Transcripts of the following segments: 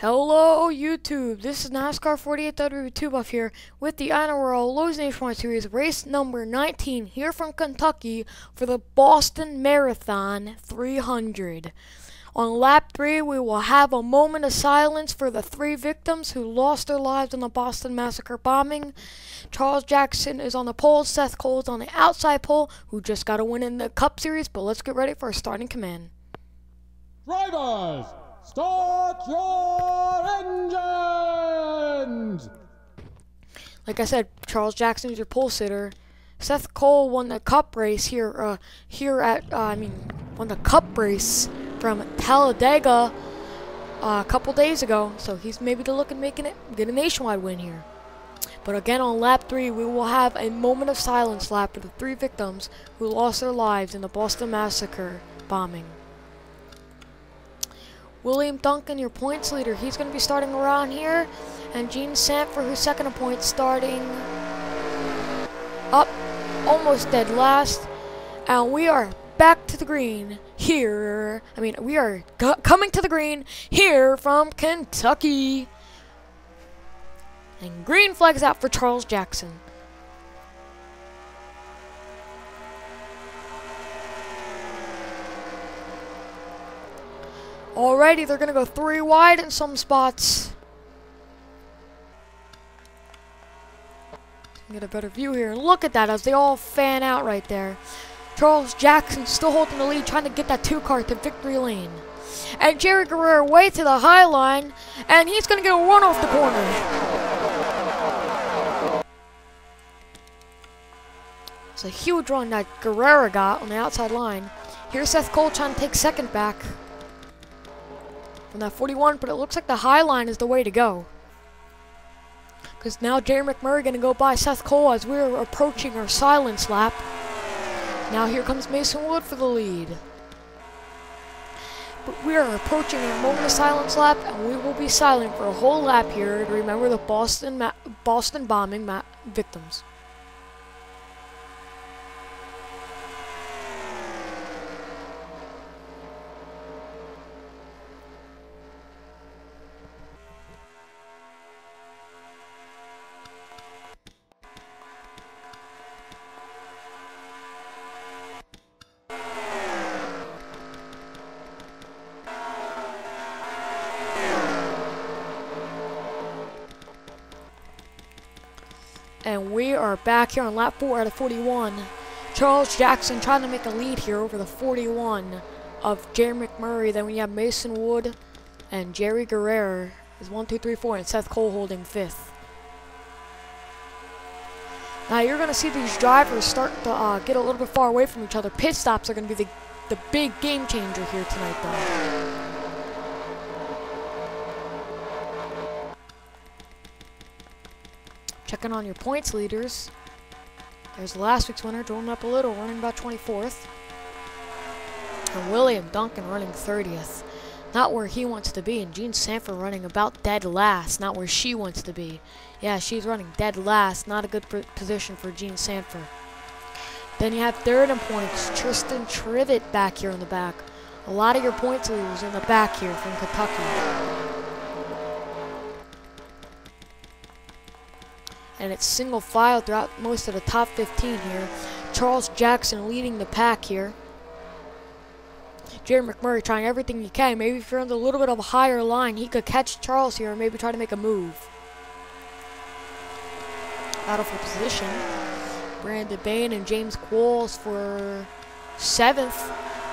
Hello YouTube, this is NASCAR 48W2 Buff here with the INORL Lowe's Nationwide Series race number 19 here from Kentucky for the Boston Marathon 300. On lap 3 we will have a moment of silence for the 3 victims who lost their lives in the Boston Massacre bombing. Charles Jackson is on the pole, Seth Cole is on the outside pole who just got a win in the Cup Series, but let's get ready for a starting command. Drivers, start your engines! Like I said, Charles Jackson is your pole sitter. Seth Cole won the Cup race won the Cup race from Talladega a couple days ago, so he's maybe looking to get a nationwide win here. But again, on lap 3, we will have a moment of silence lap for the 3 victims who lost their lives in the Boston Massacre bombing. William Duncan, your points leader, he's going to be starting around here. And Gene Sanford, who's second in points, starting up almost dead last. And we are back to the green here. We are coming to the green here from Kentucky. And green flags out for Charles Jackson. Alrighty, they're going to go 3 wide in some spots. Get a better view here. Look at that as they all fan out right there. Charles Jackson still holding the lead, trying to get that 2 car to victory lane. And Jerry Guerrero way to the high line, and he's going to get a run off the corner. It's a huge run that Guerrero got on the outside line. Here's Seth Cole trying to take second back from that 41, but it looks like the high line is the way to go. Because now Jerry McMurray going to go by Seth Cole as we're approaching our silence lap. Now here comes Mason Wood for the lead. But we are approaching our moment of silence lap, and we will be silent for a whole lap here to remember the Boston bombing victims. And we are back here on lap 4 out of 41. Charles Jackson trying to make a lead here over the 41 of Jerry McMurray. Then we have Mason Wood and Jerry Guerrero is 1, 2, 3, 4, and Seth Cole holding 5th. Now you're going to see these drivers start to get a little bit far away from each other. Pit stops are going to be the big game changer here tonight, though. Checking on your points leaders. There's last week's winner, drilling up a little, running about 24th. And William Duncan running 30th. Not where he wants to be. And Gene Sanford running about dead last. Not where she wants to be. Yeah, she's running dead last. Not a good position for Gene Sanford. Then you have third in points, Tristan Trivet back here in the back. A lot of your points leaders in the back here from Kentucky. And it's single file throughout most of the top 15 here. Charles Jackson leading the pack here. Jerry McMurray trying everything he can. Maybe if you're on a little bit of a higher line, he could catch Charles here and maybe try to make a move. Battle for position. Brandon Bain and James Qualls for 7th.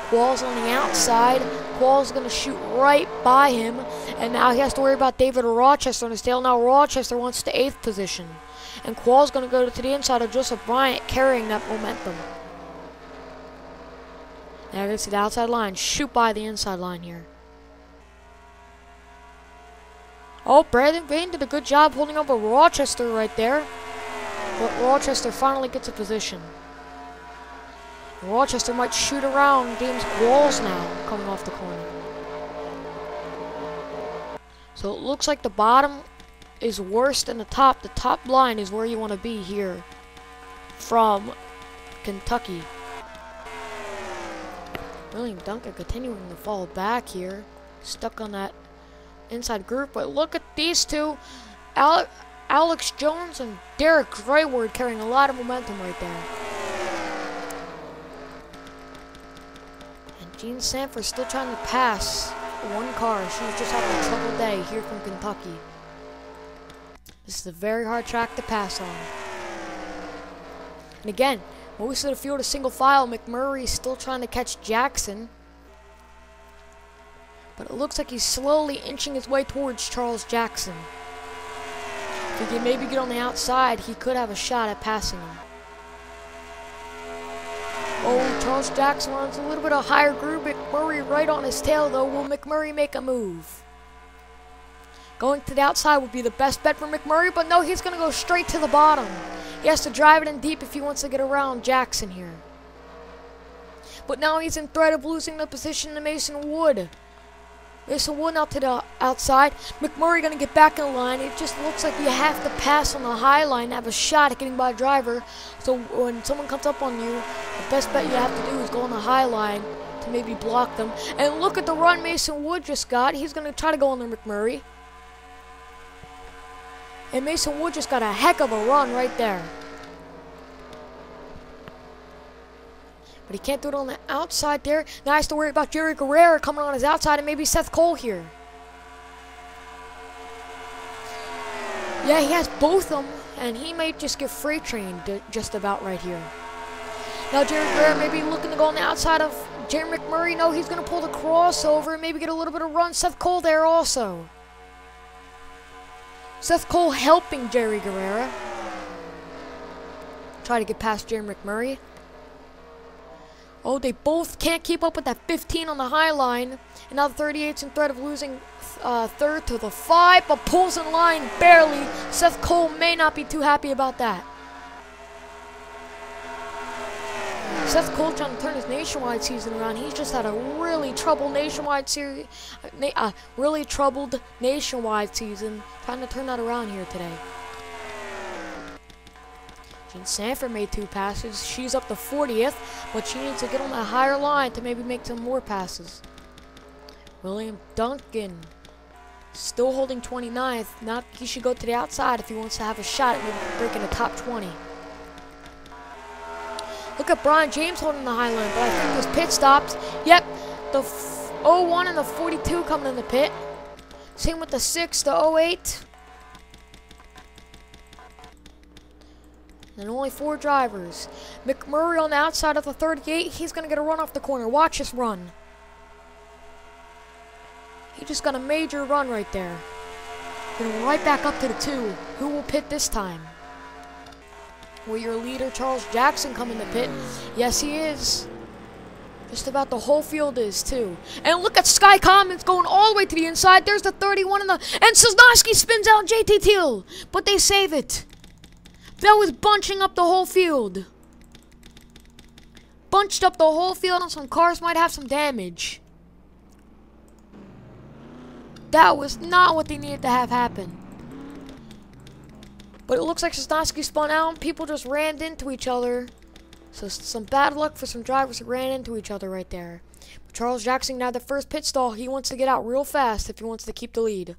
Qualls on the outside. Qualls going to shoot right by him. And now he has to worry about David Rochester on his tail. Now Rochester wants to 8th position. And Qualls going to go to the inside of Joseph Bryant, carrying that momentum. Now you're going to see the outside line shoot by the inside line here. Oh, Brandon Bain did a good job holding up a Rochester right there. But Rochester finally gets a position. Rochester might shoot around James Qualls now, coming off the corner. So it looks like the bottom is worse than the top. The top line is where you want to be here from Kentucky. William Duncan continuing to fall back here. Stuck on that inside group, but look at these two. Alex Jones and Derek Drayward carrying a lot of momentum right there. And Jean Sanford still trying to pass one car. She's just having a trouble day here from Kentucky. This is a very hard track to pass on. And again, most of the field is single file. McMurray is still trying to catch Jackson. But it looks like he's slowly inching his way towards Charles Jackson. If he can maybe get on the outside, he could have a shot at passing him. Oh, Charles Jackson runs a little bit of higher groove. McMurray right on his tail, though. Will McMurray make a move? Going to the outside would be the best bet for McMurray, but no, he's going to go straight to the bottom. He has to drive it in deep if he wants to get around Jackson here. But now he's in threat of losing the position to Mason Wood. Mason Wood out to the outside. McMurray going to get back in the line. It just looks like you have to pass on the high line to have a shot at getting by a driver. So when someone comes up on you, the best bet you have to do is go on the high line to maybe block them. And look at the run Mason Wood just got. He's going to try to go on the McMurray. And Mason Wood just got a heck of a run right there. But he can't do it on the outside there. Now he has to worry about Jerry Guerrero coming on his outside and maybe Seth Cole here. Yeah, he has both of them. And he might just get freight trained just about right here. Now Jerry Guerrero may be looking to go on the outside of Jerry McMurray. No, he's going to pull the crossover and maybe get a little bit of run. Seth Cole there also. Seth Cole helping Jerry Guerrero. Try to get past Jerry McMurray. Oh, they both can't keep up with that 15 on the high line. And now the 38's in threat of losing third to the 5, but pulls in line barely. Seth Cole may not be too happy about that. Seth Cole trying to turn his nationwide season around. He's just had a really troubled nationwide season. Really troubled nationwide season. Trying to turn that around here today. Jean Sanford made 2 passes. She's up to 40th, but she needs to get on that higher line to maybe make some more passes. William Duncan still holding 29th. Now he should go to the outside if he wants to have a shot at maybe breaking the top 20. Look at Brian James holding the high line, but I think there's pit stops. Yep, the 01 and the 42 coming in the pit. Same with the 6, the 08. And only 4 drivers. McMurray on the outside of the 38. He's going to get a run off the corner. Watch this run. He just got a major run right there. Going right back up to the 2. Who will pit this time? Will your leader, Charles Jackson, come in the pit? Yes, he is. Just about the whole field is, too. And look at Sky Commons going all the way to the inside. There's the 31 and Sosnowski spins out JT Teal. But they save it. That was bunching up the whole field. Bunched up the whole field, and some cars might have some damage. That was not what they needed to have happen. But it looks like Sosnowski spun out. People just ran into each other. So some bad luck for some drivers who ran into each other right there. But Charles Jackson now the first pit stall. He wants to get out real fast if he wants to keep the lead.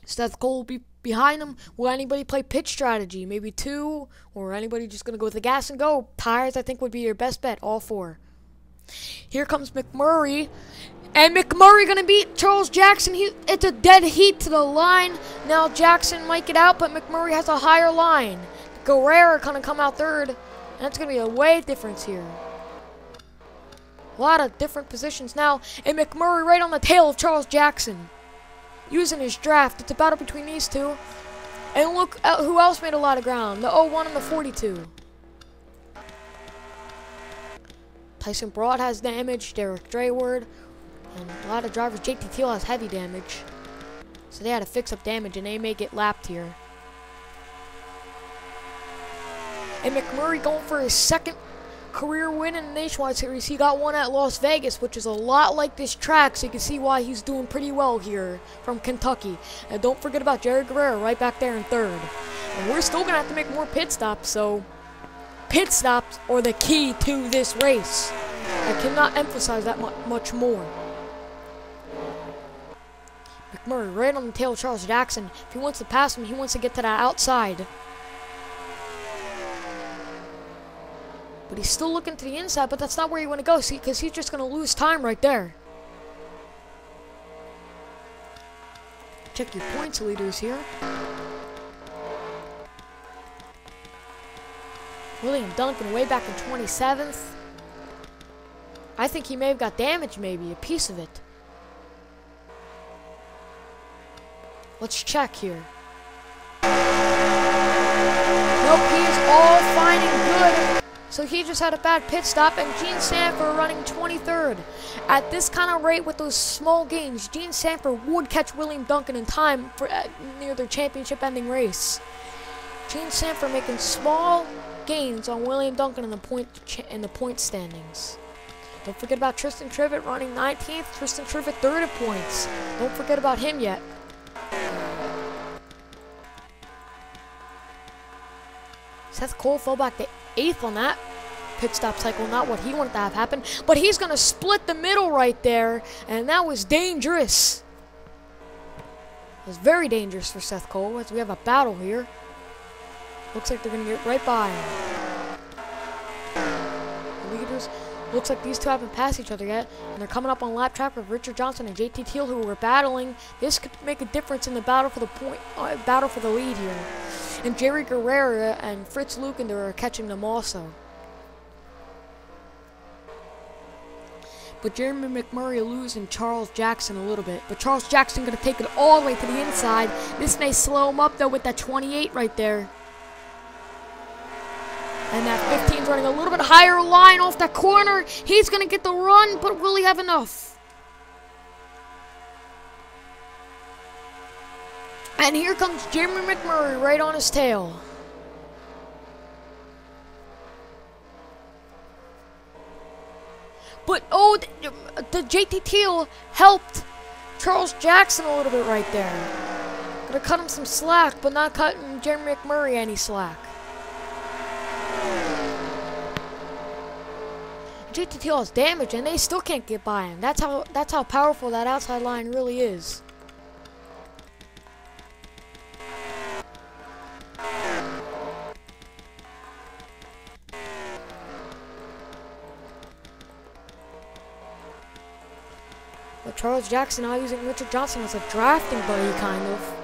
Seth Cole will be behind him. Will anybody play pit strategy? Maybe 2, or anybody just going to go with the gas and go? Tires, I think, would be your best bet. All 4. Here comes McMurray. And McMurray going to beat Charles Jackson. It's a dead heat to the line. Now Jackson might get out, but McMurray has a higher line. Guerrero going to come out 3rd. And that's going to be a weight difference here. A lot of different positions now. And McMurray right on the tail of Charles Jackson. Using his draft. It's a battle between these 2. And look at who else made a lot of ground. The 01 and the 42. Tyson Broad has damage. Derek Drayward. And a lot of drivers. JT Teal has heavy damage. So they had to fix up damage, and they may get lapped here. And McMurray going for his 2nd career win in the Nationwide Series. He got one at Las Vegas, which is a lot like this track, so you can see why he's doing pretty well here from Kentucky. And don't forget about Jerry Guerrero right back there in 3rd. And we're still going to have to make more pit stops, so pit stops are the key to this race. I cannot emphasize that much more. McMurray right on the tail of Charles Jackson. If he wants to pass him, he wants to get to that outside. But he's still looking to the inside, but that's not where you want to go, see, because he's just going to lose time right there. Check your points leaders here. William Duncan way back in 27th. I think he may have got damaged, maybe, a piece of it. Let's check here. Nope, he is all fine and good. So he just had a bad pit stop, and Gene Sanford running 23rd. At this kind of rate with those small gains, Gene Sanford would catch William Duncan in time for near their championship-ending race. Gene Sanford making small gains on William Duncan in the point standings. Don't forget about Tristan Trivet running 19th. Tristan Trivet 3rd at points. Don't forget about him yet. Seth Cole fell back to 8th on that pit stop cycle. Not what he wanted to have happen. But he's going to split the middle right there. And that was dangerous. It was very dangerous for Seth Cole as we have a battle here. Looks like they're going to get right by him. The leaders, looks like these two haven't passed each other yet. And they're coming up on lap trap with Richard Johnson and JT Teal, who were battling. This could make a difference in the battle for the battle for the lead here. And Jerry Guerrera and Fritz Lukender are catching them also. But Jeremy McMurray losing Charles Jackson a little bit. But Charles Jackson going to take it all the way to the inside. This may slow him up, though, with that 28 right there. And that 15's running a little bit higher line off that corner. He's going to get the run, but will he have enough? And here comes Jeremy McMurray right on his tail. But, oh, the JT Teal helped Charles Jackson a little bit right there. Gonna cut him some slack, but not cutting Jeremy McMurray any slack. JT Teal is damaged, and they still can't get by him. That's how powerful that outside line really is. But Charles Jackson now using Richard Johnson as a drafting buddy, kind of.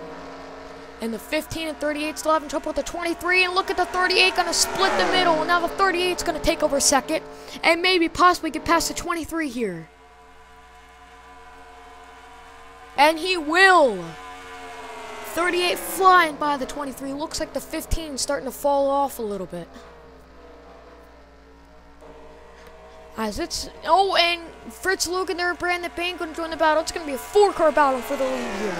And the 15 and 38 still having trouble with the 23. And look at the 38 going to split the middle. And now the 38 is going to take over second. And maybe possibly get past the 23 here. And he will. 38 flying by the 23. Looks like the 15 is starting to fall off a little bit. As it's... Oh, and Fritz Lukender and Brandon Payne going to join the battle. It's going to be a 4-car battle for the lead here.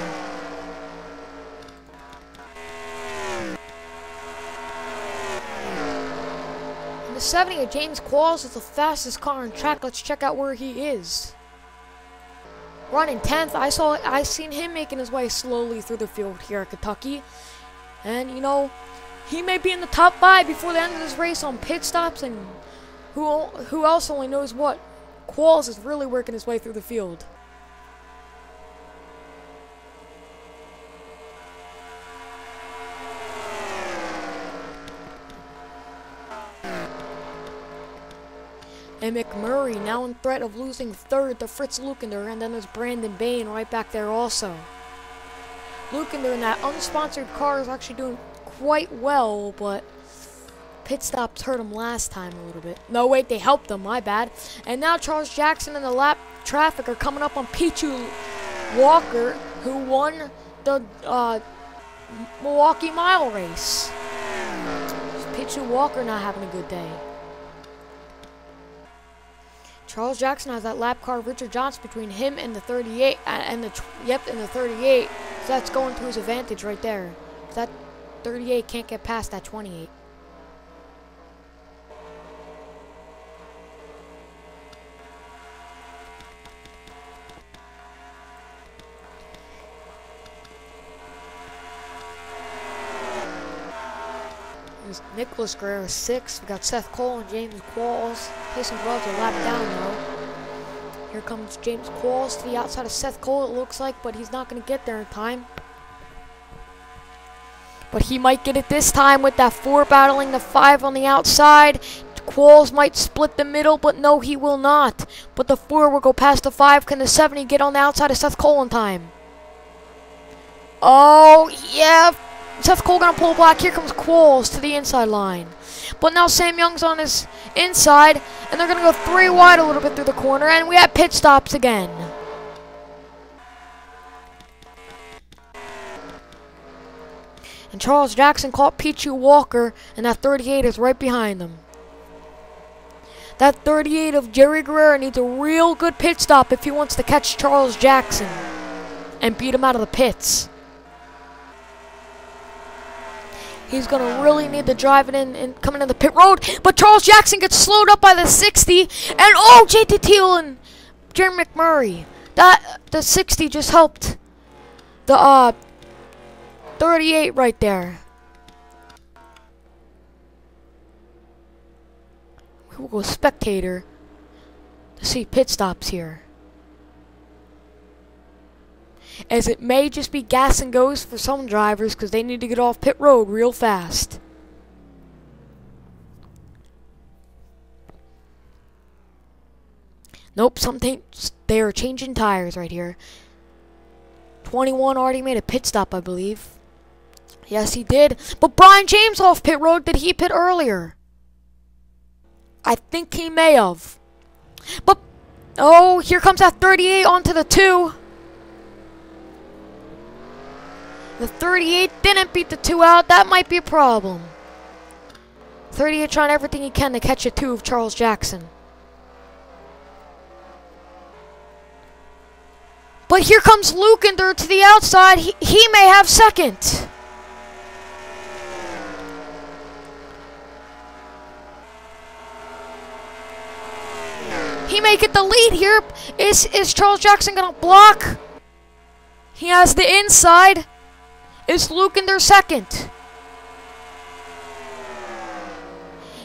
The 70 of James Qualls is the fastest car on track. Let's check out where he is. Running 10th. I seen him making his way slowly through the field here at Kentucky. And, you know, he may be in the top 5 before the end of this race on pit stops. And who else only knows what? Qualls is really working his way through the field. And McMurray now in threat of losing 3rd to Fritz Lukender, and then there's Brandon Bain right back there also. Lukender in that unsponsored car is actually doing quite well, but pit stops hurt him last time a little bit. No, wait, they helped him, my bad. And now Charles Jackson and the lap traffic are coming up on Pichu Walker, who won the Milwaukee Mile race. Pichu Walker not having a good day. Charles Jackson has that lap car, Richard Johnson, between him and the 38, and the 38. So that's going to his advantage right there. That 38 can't get past that 28. There's Nicholas Guerrero 6. We got Seth Cole and James Qualls. Pacing well to lap down though. Here comes James Qualls to the outside of Seth Cole, it looks like, but he's not going to get there in time. But he might get it this time with that 4 battling the 5 on the outside. Qualls might split the middle, but no, he will not. But the 4 will go past the 5. Can the 70 get on the outside of Seth Cole in time? Oh, yeah. Seth Cole going to pull back. Here comes Qualls to the inside line. But now Sam Young's on his inside, and they're going to go 3 wide a little bit through the corner, and we have pit stops again. And Charles Jackson caught Pichu Walker, and that 38 is right behind them. That 38 of Jerry Guerrero needs a real good pit stop if he wants to catch Charles Jackson and beat him out of the pits. He's going to really need to drive it in and coming in the pit road. But Charles Jackson gets slowed up by the 60. And oh, JT Teal and Jerry McMurray. The 60 just helped the 38 right there. We will go spectator to see pit stops here, as it may just be gas and goes for some drivers because they need to get off pit road real fast. Nope, they are changing tires right here. 21 already made a pit stop, I believe. Yes, he did. But Brian James off pit road. Did he pit earlier? I think he may have. But, oh, here comes that 38 onto the 2. The 38 didn't beat the 2 out. That might be a problem. 38 trying everything he can to catch a 2 of Charles Jackson. But here comes Lukender to the outside. He may have second. He may get the lead here. Is Charles Jackson going to block? He has the inside. Is Lukender second?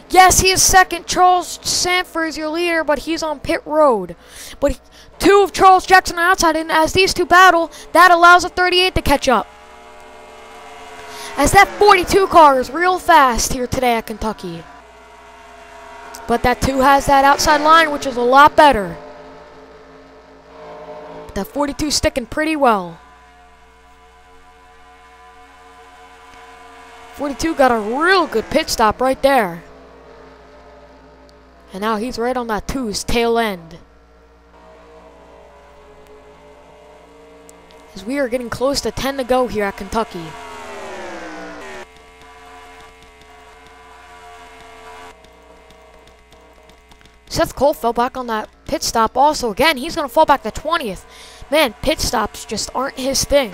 Yes, he is second. Charles Sanford is your leader, but he's on pit road. But 2 of Charles Jackson on outside, and as these 2 battle, that allows a 38 to catch up. As that 42 car is real fast here today at Kentucky. But that 2 has that outside line, which is a lot better. But that 42 sticking pretty well. 42 got a real good pit stop right there. And now he's right on that 2's tail end. As we are getting close to 10 to go here at Kentucky. Seth Cole fell back on that pit stop also. Again, he's going to fall back to 20th. Man, pit stops just aren't his thing.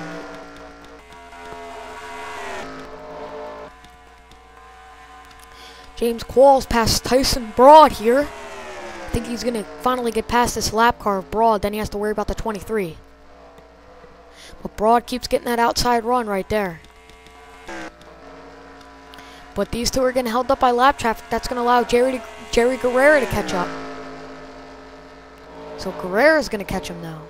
James Qualls past Tyson Broad here. I think he's going to finally get past this lap car of Broad. Then he has to worry about the 23. But Broad keeps getting that outside run right there. But these 2 are getting held up by lap traffic. That's going to allow Jerry Guerrero to catch up. So Guerrero's going to catch him now.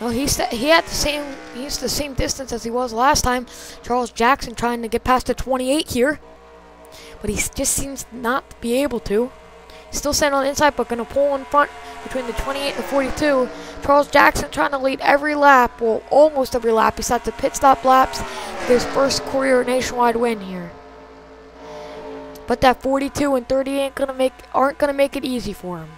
No, he's the same distance as he was last time. Charles Jackson trying to get past the 28 here, but he just seems not to be able to. He's still standing on the inside, but going to pull in front between the 28 and the 42. Charles Jackson trying to lead every lap, well, almost every lap, besides the pit stop laps. His first career nationwide win here. But that 42 and 30 aren't gonna make it easy for him.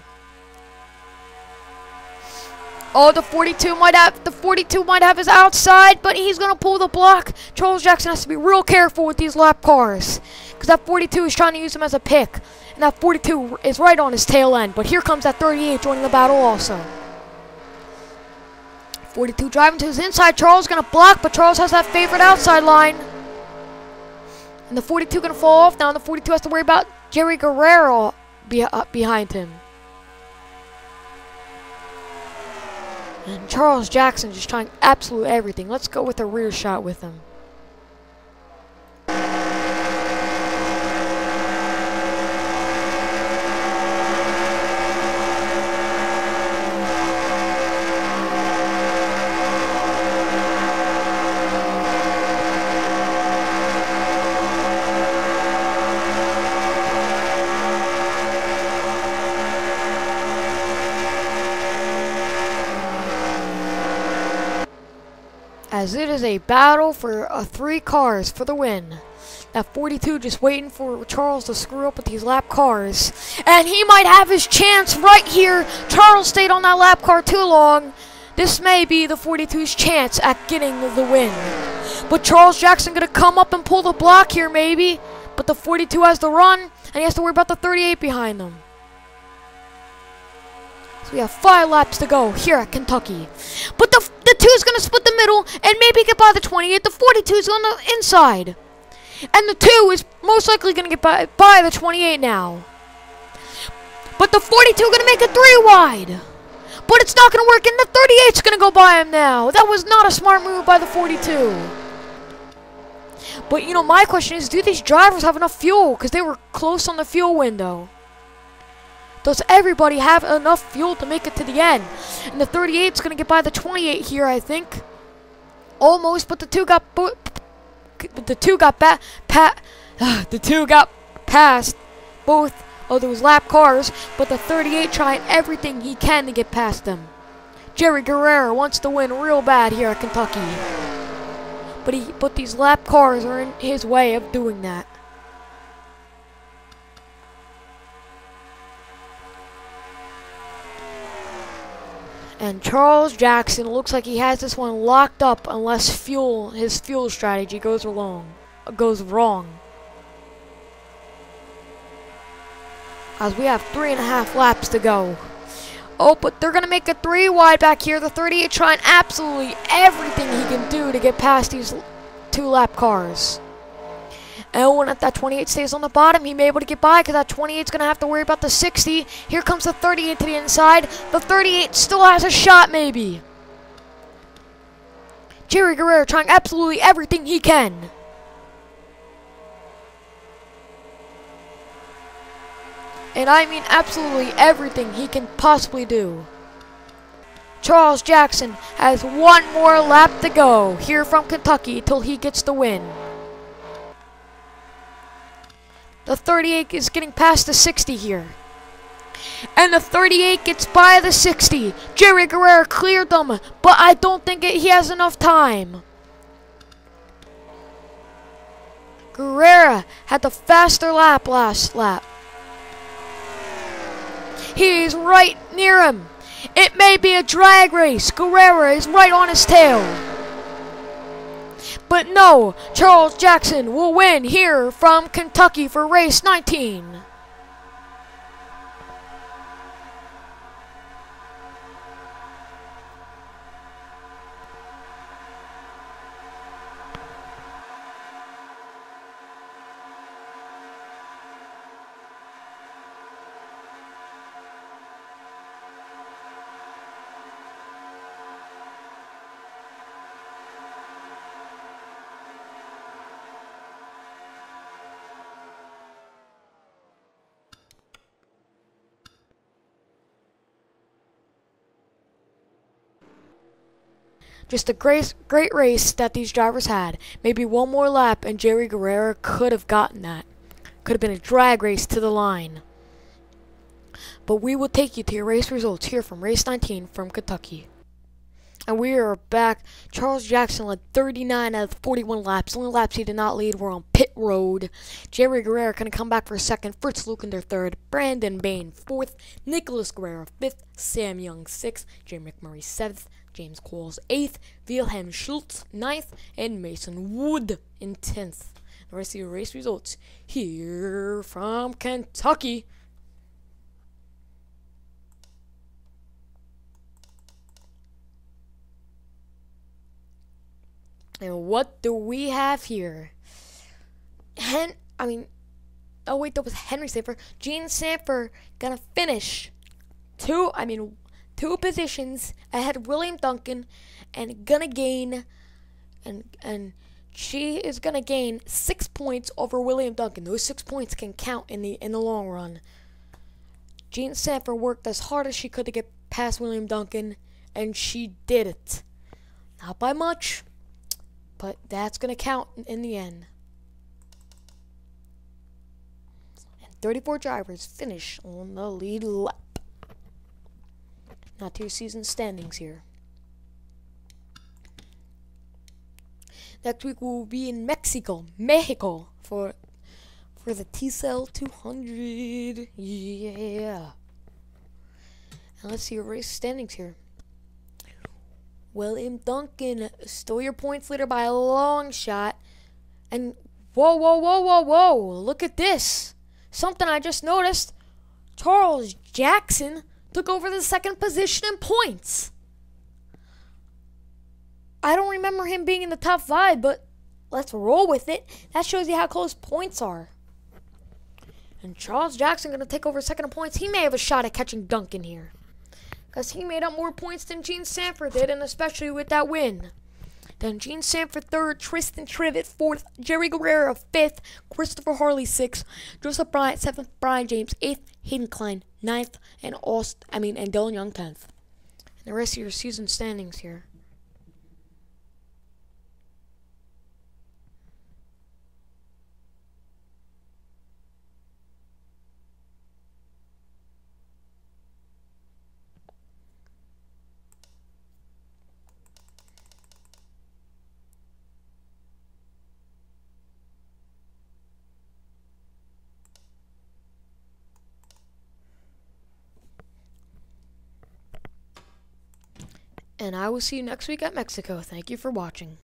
Oh, the 42 might have his outside, but he's gonna pull the block. Charles Jackson has to be real careful with these lap cars, because that 42 is trying to use him as a pick, and that 42 is right on his tail end. But here comes that 38 joining the battle also. 42 driving to his inside. Charles gonna block, but Charles has that favorite outside line, and the 42 gonna fall off now. And the 42 has to worry about Jerry Guerrero behind him. And Charles Jackson just trying absolute everything. Let's go with a rear shot with him. as it is a battle for 3 cars for the win. That 42 just waiting for Charles to screw up with these lap cars. And he might have his chance right here. Charles stayed on that lap car too long. This may be the 42's chance at getting the win. But Charles Jackson going to come up and pull the block here maybe. But the 42 has to run, and he has to worry about the 38 behind them. So we have 5 laps to go here at Kentucky. But the 2 is going to split the middle and maybe get by the 28. The 42 is on the inside. And the 2 is most likely going to get by the 28 now. But the 42 going to make it 3 wide. But it's not going to work, and the 38 is going to go by him now. That was not a smart move by the 42. But, you know, my question is, do these drivers have enough fuel? Because they were close on the fuel window. Does everybody have enough fuel to make it to the end? And the 38 is going to get by the 28 here, I think. Almost, but the 2 got... The 2 got past both of those lap cars, but the 38 trying everything he can to get past them. Jerry Guerrero wants to win real bad here at Kentucky. But these lap cars are in his way of doing that. And Charles Jackson looks like he has this one locked up unless his fuel strategy goes wrong. As we have 3.5 laps to go. Oh, but they're going to make a 3 wide back here. The 38 trying absolutely everything he can do to get past these 2 lap cars. And when that 28 stays on the bottom, he may be able to get by because that 28 is going to have to worry about the 60. Here comes the 38 to the inside. The 38 still has a shot, maybe. Jerry Guerrero trying absolutely everything he can. And I mean absolutely everything he can possibly do. Charles Jackson has 1 more lap to go here from Kentucky till he gets the win. The 38 is getting past the 60 here. And the 38 gets by the 60. Jerry Guerrero cleared them, but I don't think he has enough time. Guerrero had the faster lap last lap. He's right near him. It may be a drag race. Guerrero is right on his tail. But no, Charles Jackson will win here from Kentucky for race 19. Just a great race that these drivers had. Maybe 1 more lap and Jerry Guerrero could have gotten that. Could have been a drag race to the line. But we will take you to your race results here from race 19 from Kentucky. And we are back. Charles Jackson led 39 out of 41 laps. The only laps he did not lead were on pit road. Jerry Guerrero going to come back for 2nd. Fritz Lukinder 3rd. Brandon Bain 4th. Nicholas Guerrero 5th. Sam Young 6th. Jerry McMurray 7th. James Qualls 8th, Wilhelm Schultz 9th, and Mason Wood in 10th. The rest of your race results here from Kentucky. And what do we have here? Oh wait, that was Henry Sanford. Gene Sanford gonna finish two positions ahead of William Duncan, and gonna gain, and she is gonna gain 6 points over William Duncan. Those 6 points can count in the long run. Jean Sanford worked as hard as she could to get past William Duncan, and she did it. Not by much, but that's gonna count in the end. And 34 drivers finish on the lead lap. Now to your season standings here. Next week we'll be in Mexico, for the T-Cell 200. Yeah. And let's see your race standings here. William Duncan, stole your points leader by a long shot. And whoa. Look at this. Something I just noticed. Charles Jackson took over the second position in points. I don't remember him being in the top 5, but let's roll with it. That shows you how close points are. And Charles Jackson going to take over second in points. He may have a shot at catching Duncan here, because he made up more points than Gene Sanford did, and especially with that win. Then Gene Sanford 3rd, Tristan Trivet 4th, Jerry Guerrero 5th, Christopher Harley 6th, Joseph Bryant 7th, Brian James 8th, Hayden Klein 9th, and Dylan Young 10th. And the rest of your season standings here. And I will see you next week at Mexico. Thank you for watching.